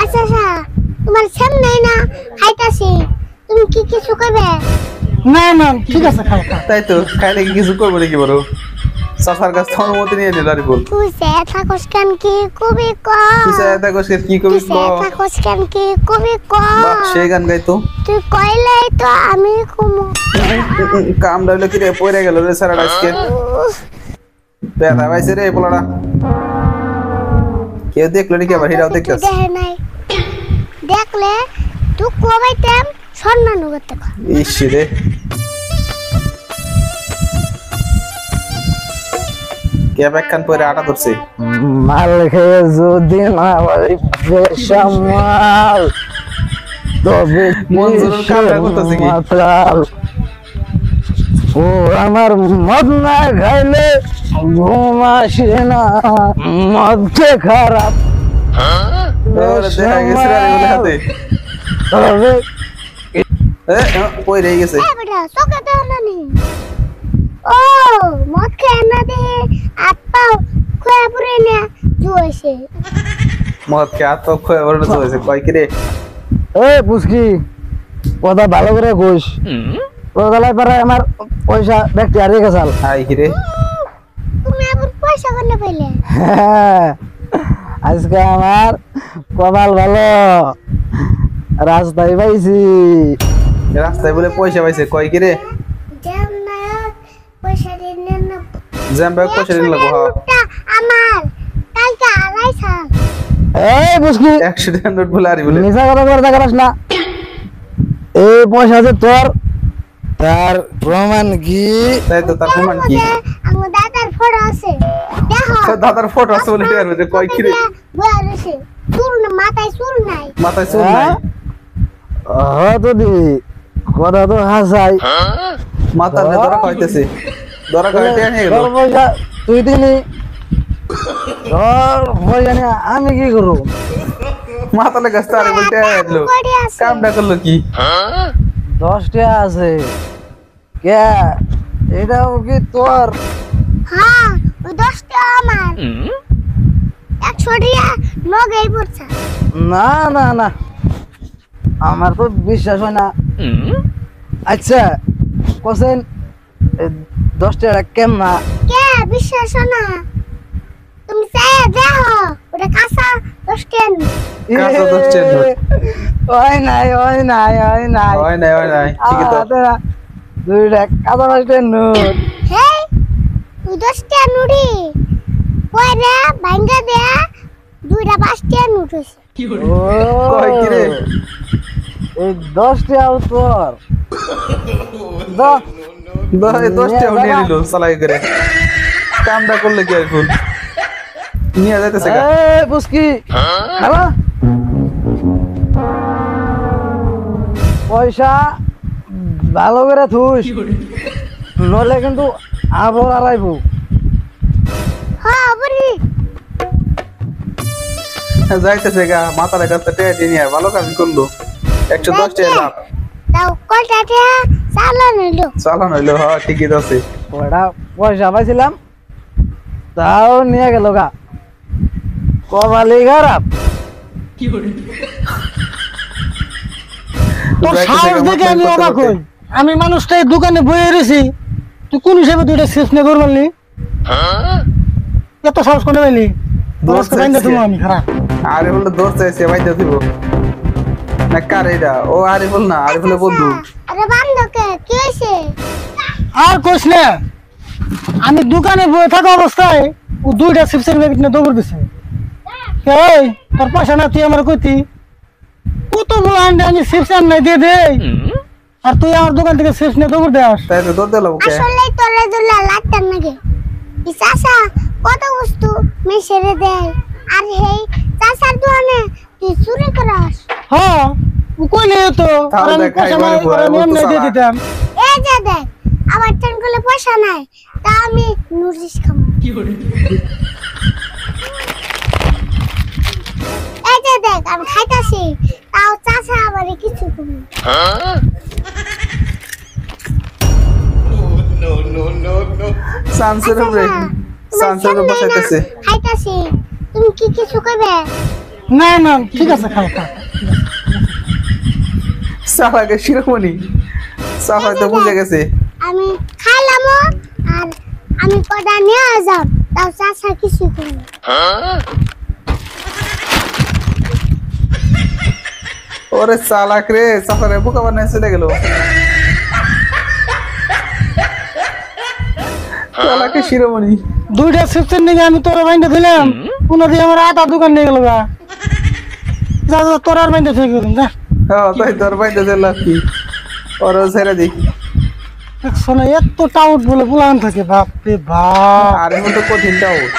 আচ্ছা তোমার সামনে না খাইতাছি তুমি কি কিছু করবে না না ঠিক আছে খাও তাই তো খাইলে কি কিছু করবো নাকি বড় চাচার কাছ থেকে অনুমতি নিয়ে নিল আর বল তুই সে থাকস কেন কি কবি ক তুই চাচা কাছ কি কবি ক থাকস কেন কি কবি ক বাহ সেই গান গাইতো তুই কইলেই তো আমি কমু কাম ডাইলো কি রে পড়ে গেল রে সারা আজকে বেদা ভাইছে রে পোলাটা কেউ দেখলো নাকি আবার হিরাও দেখতেছ দেখে নাই দেখলে তুই কবাইতাম সম্মান করতে কর ইস রে কে ব্যাখ্যান পরে আটা ধরছে মাল খেয়ে যদি না বেসামাল তবে মনজুরুল কামড়া করতেছে কি মাতাল ও আমার মদ না খাইলে ঘুম আসে না মদ খারাপ দেখা গেছে রে বলে হাতে তবে পড়ে গেছে এ বেটা চোখে দেও না নি ও মদ খেয়ে না দে আপা খোয়া পুরে না জুয়েছে মদ কে আত খয়ে বড় হয়েছে কয় কি রে এ পুষ্কি কথা ভালো করে কইস রোজালাই পারে আমার পয়সা ব্যক্তি হারিয়ে গেছাল আই কি রে তুমি আবার পয়সা কোনে পাইলে আজকে আমার কপাল ভালো রাস্তায় পাইছি রাস্তায় বলে পয়সা পাইছে কয় কি রে জ্যাম না পয়সা দিন না জ্যাম ব্যাগ পয়সা দিন লাগবো হ্যাঁ আমার কালকে আড়াইশাল এই পুষ্কি 100 টাকা নোট বলে আরি বলে মিছা কথা করে দেখাস না এই পয়সা যে তোর তার প্রমাণ কি তাই তো তার প্রমাণ কি আমার দাদার ফটো আছে দেখো তোর দাদার ফটো আছে বলে আর বলে কয় কি রে বয়ার আছে চুল না মাথায় চুল নাই মাথায় চুল নাই হতো দি কথা তো হাসাই মাথা নে ধরা খাইতেছে ধরা খাইতে নিয়ে গেল তোর পয়সা তুই দিলি তোর পয়সা নিয়ে আমি কি করবো মাথা লে গাছটা আরে বলতে আইলো কড়ি আছে কামটা করলো কি 10 টাকা আছে কে এটাও কি তোর হ্যাঁ ওই 10 টা আমার 100 টাকা লগেই পড়ছে না না না আমার তো বিশ্বাস হয় না আচ্ছা কোসেন 10 টাকা কেমনা কে বিশ্বাস না তুমি চাই দেখো ওটা কাঁচা 10 টা কাঁচা 10 টাকা নোট। ওই নাই ওই নাই ওই নাই হয় নাই ঠিক তো দুইটা কাঁচা 5 টাকা নোট হেই ওই 10 টা নুড়ি পয়রা ভাঙ্গা দেয়া দুইটা 5 টা নোট হইছে কয় কি রে এই 10 টাকা তোর দশ 10 টাকা নিয়ে নিল চালাই করে কামটা করলে কি আর ফুল নিয়ে যাইতেছে গা এই পুষ্কি হ্যালো পয়সা ভালো করে থুস নলে কিন্তু আবার আড়াইব হ্যাঁ বলি যাইতেছে গা মাথার কাছে টেটে নিয়ে ভালো কাজ করলো 110 টাকা লাভ তাও কয়টা টাকা চালান হইলো চালান হইলো হ্যাঁ ঠিকই আছে ওটা পয়সা পাইছিলাম তাও নিয়ে গেল গা কপালি খারাপ তোর সাহস দেখে আমি অবাক হই আমি মানুষটা এই দোকানে বয়ে রয়েছি তুই কোন হিসেবে তুই এটা শেষ নিয়ে করবি বললি এত সাহস করে পাইলি তুমি আমি খারাপ আরে বললো দোষ চাইছে বাইতে দিব না কার এটা ও আরে বল না আরে বলে বন্ধু আরে বান্ধবকে কি হইছে আর কোস না আমি দোকানে বয়ে থাকা অবস্থায় ও দুইটা চিপসের প্যাকেট নিয়ে দৌড় দিছে এই তোর পয়সা না তুই আমার কইতি কতগুলো আন্ডা আমি চিপস আন্ডা দিয়ে দেই আর তুই আমার দোকান থেকে চিপস নিয়ে দৌড় দেস তাই তো দৌড় দিলাম ওকে আসলে তোরে দুলা লাগতাম নাকি এই চাচা কত বস্তু মিশরে দেয় আর হেই চাচার দোকানে তুই চুরি করাস হ্যাঁ ও কইলে তো আর আমি পয়সা নাই আর আমি এমনি দিয়ে দিতাম এই যে দেখ আমার টানগুলো পয়সা নাই তা আমি নুরিস খাবো এই যে দেখ আমি খাইতাছি তাও চাচা আমারে কিছু কমে সানসের উপরে সানসের উপরে বসাইতেছে খাইতাছি তুমি কি কিছু কইবে না না ঠিক আছে খাও খাও চালাকে শিরোমণি চালাই তো বুঝে গেছে আমি খাইলামও আর আমি কটা নিয়ে যাব তাও চাচা কিছু করবে ওরে চালাক রে চালারে বোকা বানায় চলে গেল চালাকে শিরোমণি দুইটা চিপসের নিয়ে আমি তোর বাইন্দা দিলাম কোনো দিয়ে আমার আটা দোকান নিয়ে গেল গা যা যা তোর আর বাইন্দা থেকে গেলাম যা হ্যাঁ তাই তোর বাইতে দিলাম কি ওর ছেড়ে দি শোনা এত টাউট বলে বুলান থাকে বাপ রে বাপ আর এখন তো কঠিন টাউট